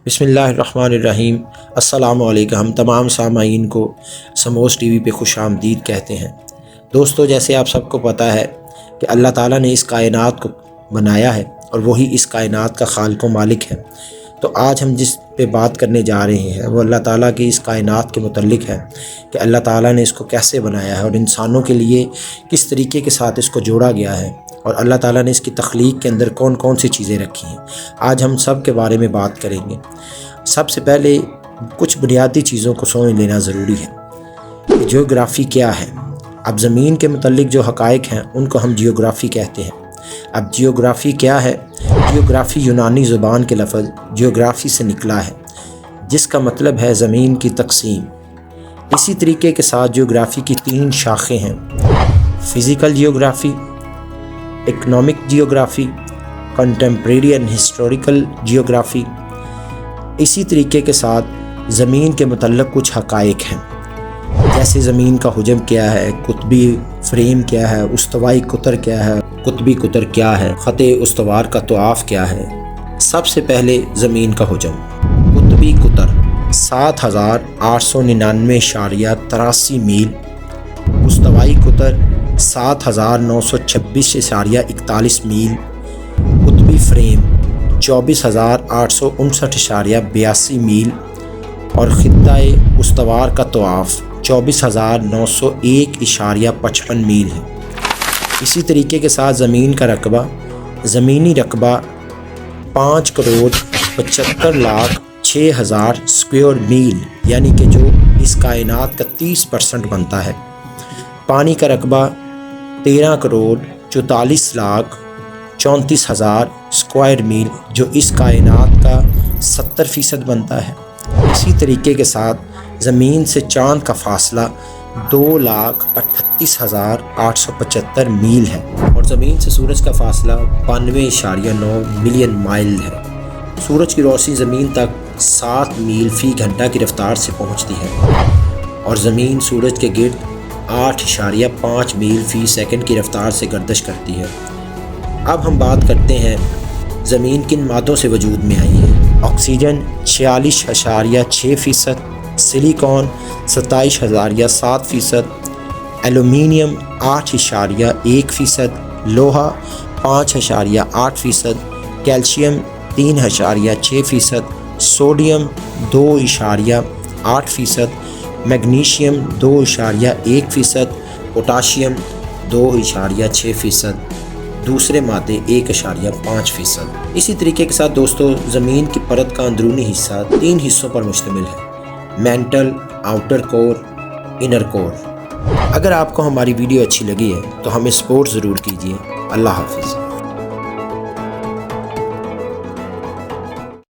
बिस्मिल्लाहिर्रहमानिर्रहीम। अस्सलामु अलैकुम। हम तमाम सामाईन को समोस टीवी पे खुश आमदीद कहते हैं। दोस्तों, जैसे आप सबको पता है कि अल्लाह ताला ने इस कायनात को बनाया है और वही इस कायनात का खालिक व मालिक है। तो आज हम जिस पे बात करने जा रहे हैं वो अल्लाह ताला की इस कायनात के मुतल्लिक है कि अल्लाह ताला ने इसको कैसे बनाया है और इंसानों के लिए किस तरीके के साथ इसको जोड़ा गया है और अल्लाह ताला ने इसकी तख्लीक के अंदर कौन कौन सी चीज़ें रखी हैं। आज हम सब के बारे में बात करेंगे। सबसे पहले कुछ बुनियादी चीज़ों को समझ लेना ज़रूरी है कि जियोग्राफ़ी क्या है। अब ज़मीन के मुतल्लिक जो हक़ाइक़ हैं उनको हम जियोग्राफ़ी कहते हैं। अब जियोग्राफ़ी क्या है? जियोग्राफ़ी यूनानी ज़ुबान के लफ्ज़ जियोग्राफ़ी से निकला है, जिसका मतलब है ज़मीन की तकसीम। इसी तरीके के साथ जियोग्राफ़ी की 3 शाखें हैं: physical geography, economic geography, contemporary and historical geography. इसी तरीके के साथ ज़मीन के मुतल्लिक़ कुछ हक़ाइक़ हैं, जैसे ज़मीन का हुजम क्या है, कुतबी फ्रेम क्या है, उस्तवाई कुतर क्या है, कुतबी कुतर क्या है, ख़ते उस्तवार का तवाफ़ क्या है। सबसे पहले ज़मीन का हुजम। कुतबी कुतर 7,899.83 मील, उस्तवाई कुतर 7,926.41 मील, कुतबी फ्रेम 24,859.82 मील और ख़ित्ता-ए उस्तवार का तवाफ़ 24,901.55 मील है। इसी तरीके के साथ ज़मीन का रकबा, ज़मीनी रकबा 5,75,06,000 स्क्वायर मील, यानी कि जो इस कायनात का 30% बनता है। पानी का रकबा 13,44,34,000 स्क्वायर मील, जो इस कायनात का 70% बनता है। इसी तरीके के साथ ज़मीन से चाँद का फ़ासला 2,38,875 मील है और ज़मीन से सूरज का फ़ासला 92.9 मिलियन माइल है। सूरज की रोशनी ज़मीन तक 7 मील फ़ी घंटा की रफ़्तार से पहुँचती है और ज़मीन सूरज के गिर्द 8.5 मील फ़ी सेकंड की रफ़्तार से गर्दिश करती है। अब हम बात करते हैं ज़मीन किन मादों से वजूद में आई है। ऑक्सीजन 46.6%, सिलिकॉन 27,007%, एलुमिनियम 8.1%, लोहा 5.8%, कैल्शियम 3.6%, सोडियम 2.8%, मैग्नीशियम 2.1%, पोटाशियम 2.6%, दूसरे मादे 1.5%। इसी तरीके के साथ दोस्तों, ज़मीन की परत का अंदरूनी हिस्सा 3 हिस्सों पर मुश्तमिल है: mental, outer core, inner core. अगर आपको हमारी वीडियो अच्छी लगी है तो हमें सपोर्ट ज़रूर कीजिए। अल्लाह हाफ़िज़।